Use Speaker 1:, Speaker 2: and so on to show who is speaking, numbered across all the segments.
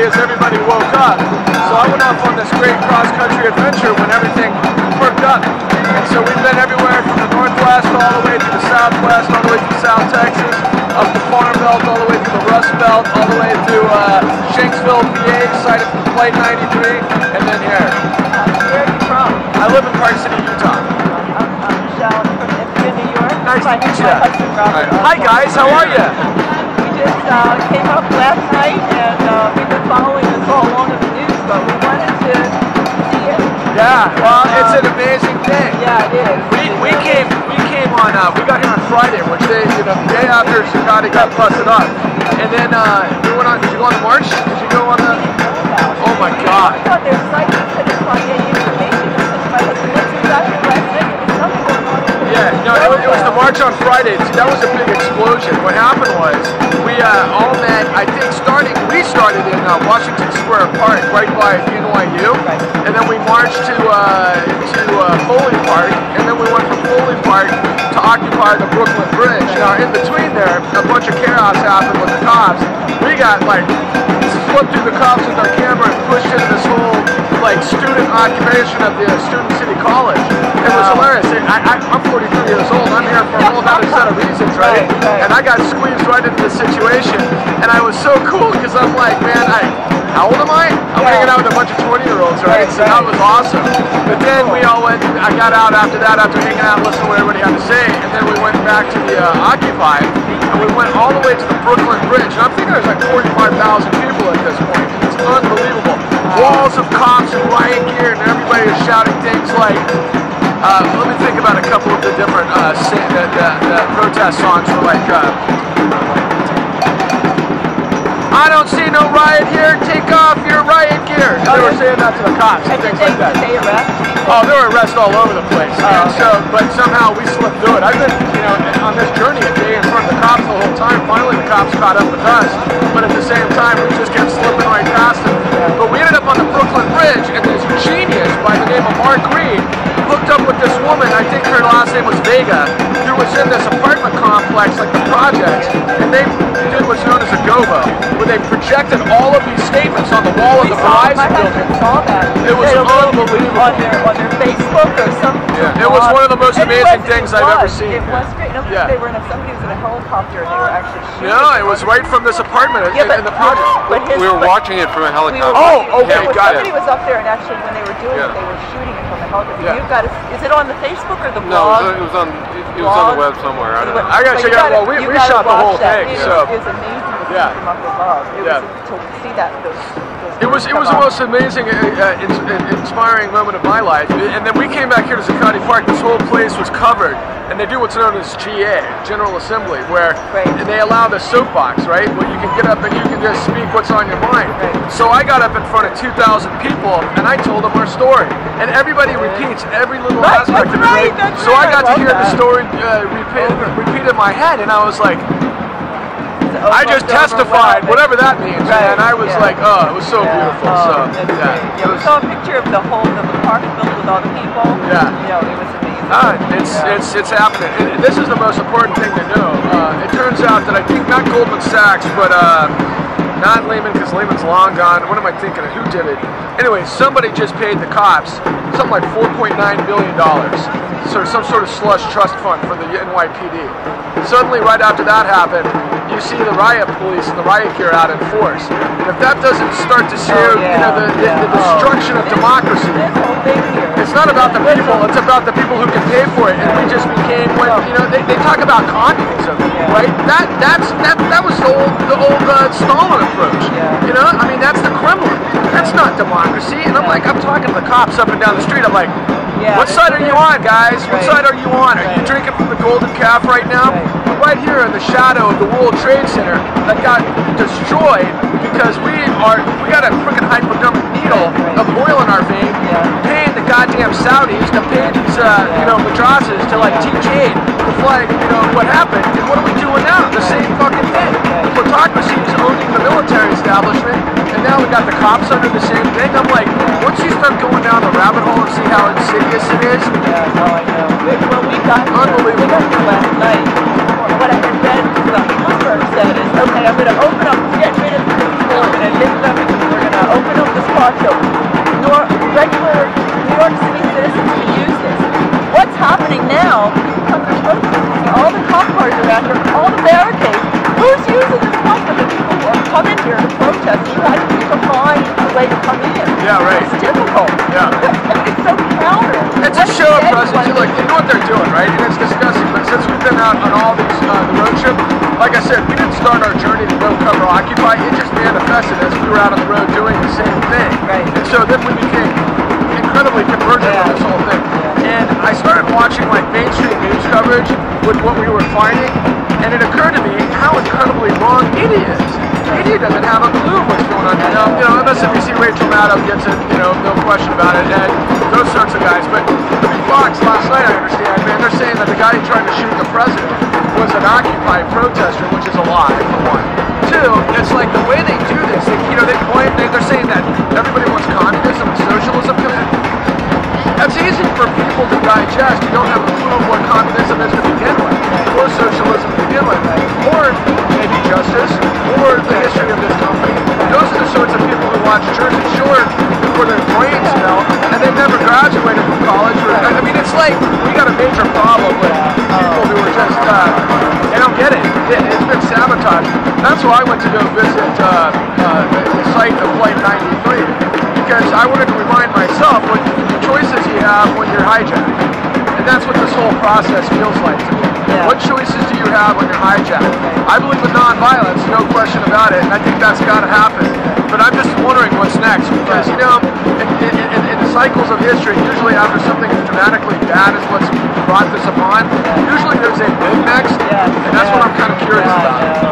Speaker 1: quickly as everybody woke up. So I went off on this great cross-country adventure when everything perked up. And so we've been everywhere from the Northwest all the way to the Southwest, all the way to South Texas, up the Farm Belt, all the way to the Rust Belt, all the way to Shanksville, PA, sighted from Flight 93, and then here.
Speaker 2: Where are you from?
Speaker 1: I live in Park City, Utah.
Speaker 2: I'm Michelle from New York.
Speaker 1: Nice to meet you.
Speaker 2: My husband, Robert.
Speaker 1: Hi guys, how are you?
Speaker 2: We just came up last night, and we've been following this all along in the news, but we wanted to see it.
Speaker 1: Yeah, well, it's an amazing thing.
Speaker 2: Yeah, it is.
Speaker 1: We came on, we got here on Friday, which day, the day after Zuccotti got busted up. And then we went on, did you go on the march? Did you go on the, oh my God.
Speaker 2: I thought their site couldn't find any information. My husband looked at it last night, there was something going on.
Speaker 1: Yeah, no, it was the march on Friday. See, that was a big explosion. What happened was, we all met, I think we started in Washington Square Park, right by NYU.
Speaker 2: Right.
Speaker 1: And then we marched to Foley Park, and then we went from Foley Park to occupy the Brooklyn Bridge. Now, in between there, a bunch of chaos happened with the cops. We got, like, slipped through the cops with our camera and pushed into this whole, like, student occupation of the Student City College. It was hilarious. I'm 43 years old. I'm here for a whole other set of reasons, right? And I got squeezed right into the situation, and I was so cool because I'm like, man, how old am I? I'm hanging out with a bunch of 20-year-olds, right? So that was awesome. But then we all went, I got out after that, after hanging out, listening to what everybody had to say, and then we went back to the Occupy, and we went all the way to the Brooklyn Bridge. And I'm thinking there's like 45,000 people at this point. It's unbelievable. Walls of cops and riot gear, and everybody is shouting things like, let me think about a couple of the different protest songs were like, I don't see no riot here, take off your riot gear. And they were saying that to the cops and things like that.
Speaker 2: Did they arrest people?
Speaker 1: Oh, there were arrests all over the place. And so, but somehow we slipped through it. I've been, on this journey a day in front of the cops the whole time. Finally the cops caught up with us. But at the same time, we just kept slipping right past them. But we ended up on the Brooklyn Bridge, and this genius by the name of Mark Reed hooked up with this woman, I think her last name was Vega, who was in this apartment complex, like the projects, and they did what's known as a GOBO, where they projected all of these statements on the wall of the Verizon building.
Speaker 2: Saw that.
Speaker 1: It was unbelievable.
Speaker 2: On their Facebook or something.
Speaker 1: Yeah, it was one of the most amazing things I've ever seen.
Speaker 2: It was great. No,
Speaker 1: yeah.
Speaker 2: Somebody was in a helicopter and they were actually shooting.
Speaker 1: No, it was right from this apartment in the project.
Speaker 3: We were watching it from a helicopter.
Speaker 1: Oh, okay, got it.
Speaker 2: Somebody was up there, and actually when they were doing it, they were shooting it from the helicopter.
Speaker 1: Yeah.
Speaker 2: You've got to, is it on the Facebook or the
Speaker 3: blog?
Speaker 2: blog?
Speaker 3: No, it was on the web somewhere. I don't know.
Speaker 1: I gotta check it out. Well, we shot the whole thing. So
Speaker 2: it was amazing to see them up above. It was to see that.
Speaker 1: It was the most amazing, inspiring moment of my life. And then we came back here to Zuccotti Park. This whole place was covered, and they do what's known as GA, General Assembly, where they allow the soapbox, right? Where you can get up and you can just speak what's on your mind. So I got up in front of 2,000 people, and I told them our story. And everybody repeats every little aspect of it. Right? So I got to hear the story repeat in my head, and I was like, I just testified, whatever that means, and I was like, oh, it was so beautiful. So,
Speaker 2: we saw a picture of the park filled with all the people.
Speaker 1: Yeah.
Speaker 2: It was amazing.
Speaker 1: It's happening. And this is the most important thing to know. It turns out that I think not Goldman Sachs, but not Lehman, because Lehman's long gone. What am I thinking of? Who did it? Anyway, somebody just paid the cops something like $4.9 billion. So some sort of slush trust fund for the NYPD. Suddenly, right after that happened, you see the riot police and the riot gear out in force. And if that doesn't start to show, the destruction of democracy, it's not about the people, it's about the people who can pay for it. And we just became, they talk about communism, right? That was the old Stalin approach. I mean, that's the Kremlin. That's not democracy. And I'm talking to the cops up and down the street. I'm like, what side are you on, guys? What side are you on? Are you drinking from the Golden Calf right now? We're right here in the shadow of the World Trade Center that got destroyed because we got a freaking hypodermic needle of oil in our vein, paying the goddamn Saudis to pay these madrasas to teach aid to flag what happened. And what are we doing now? The same fucking thing. The plutocracy is owning the military establishment, and now we got the cops under the same thing. I'm like, once you start going down the rabbit hole and see how insidious it is,
Speaker 2: well, we got
Speaker 1: unbelievable.
Speaker 2: We got here last night. What I had read, Bloomberg said is, okay, I'm going to open up, get rid of the people, and lift them into talk show. Regular New York City citizens can use this. What's happening now? All the cop cars are out here, all the barricades. Who's using this stuff for the people who have come in here to protest? You guys need to find a way to come in.
Speaker 1: Yeah, right.
Speaker 2: It's difficult.
Speaker 1: Yeah.
Speaker 2: It's so counter.
Speaker 1: It's a show of presence. Look, they know what they're doing, right? And it's disgusting. But since we've been out on all these the road trip, like I said, we didn't start our journey to no cover occupy. It just manifested as we were out on the road doing the same thing.
Speaker 2: Right.
Speaker 1: And so then we became incredibly convergent on this whole thing. And I started watching like mainstream news coverage with what we were finding, and it occurred to me how incredibly wrong Edie is. Edie doesn't have a clue what's going on. You know, MSNBC Rachel Maddow gets it, you know, no question about it, and those sorts of guys. But Fox last night, I understand, man, they're saying that the guy who tried to shoot the president was an Occupy protester, which is a lie, for one. Two, it's like the way they do this, you know, they're saying that everybody wants communism and socialism. That's easy for people to digest. You don't have a clue of what communism is to begin with, or socialism to begin with, or maybe justice, or the history of this company. Those are the sorts of people who watch Jersey Shore before their brains melt, and they've never graduated from college. I mean, it's like we got a major problem with people who are just, they don't get it. It's been sabotaged. That's why I went to go visit the site of Flight 93, because I wanted to remind myself what choices you have when you're hijacked. And that's what this whole process feels like to me. Yeah. What choices do you have when you're hijacked? I believe in nonviolence, no question about it, and I think that's got to happen. But I'm just wondering what's next, because, you know, in the cycles of history, usually after something as dramatically bad as what's brought this upon, usually there's a big next, and that's what I'm kind of curious about.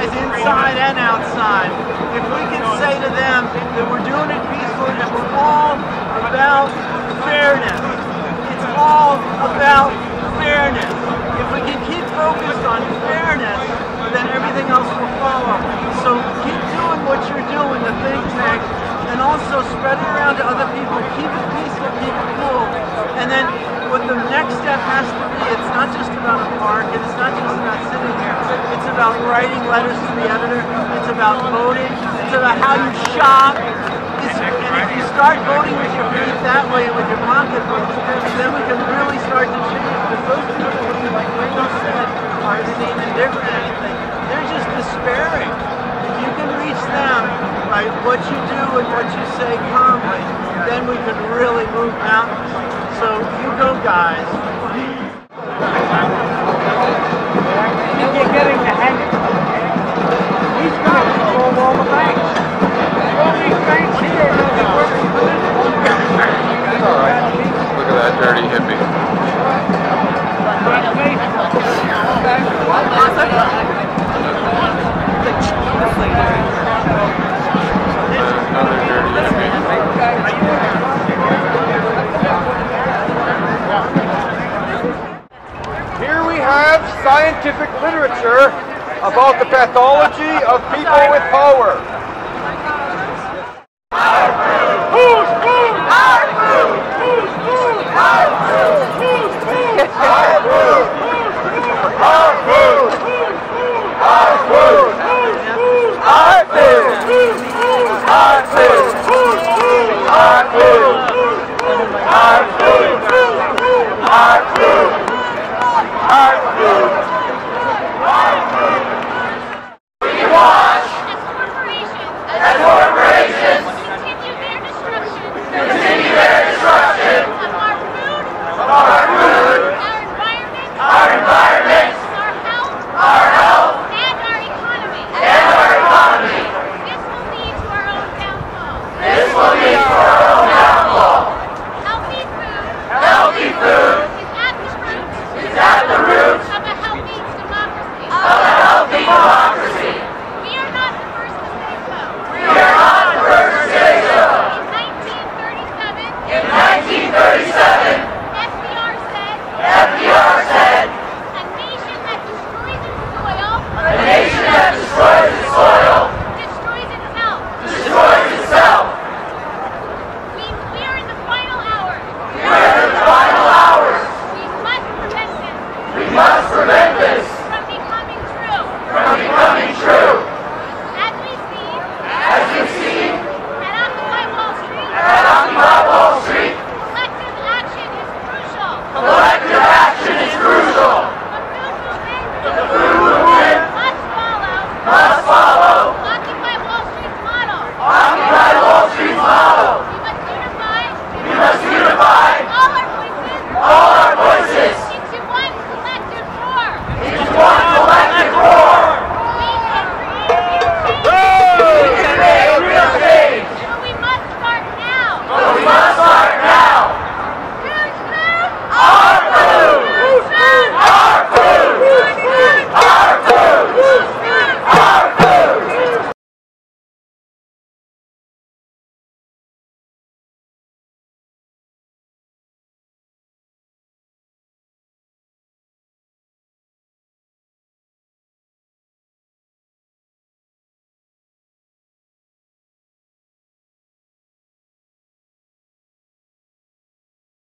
Speaker 4: Inside and outside. If we can say to them that we're doing it peacefully and we're all about fairness. It's all about fairness. If we can keep focused on fairness, then everything else will follow. So keep doing what you're doing, the think tank, and also spread it around to other people. Keep it peaceful, keep it cool. And then what the next step has to be, it's not just about a park, and it's not just about sitting here. It's about writing letters to the editor. It's about voting. It's about how you shop. And if you start voting with your feet that way, with your pocketbooks, then we can really start to change. Because those people who, like Rachel said, aren't seeing indifferent or anything. They're just despairing. If you can reach them by what you do and what you say calmly, then we can really move mountains. So you go, guys. You're getting the hang of it. He's going to control all the banks. All these banks here are going to work for this.
Speaker 3: All right. Look at that dirty hippie. Another dirty hippie.
Speaker 5: Here we have scientific literature about the pathology of people with power.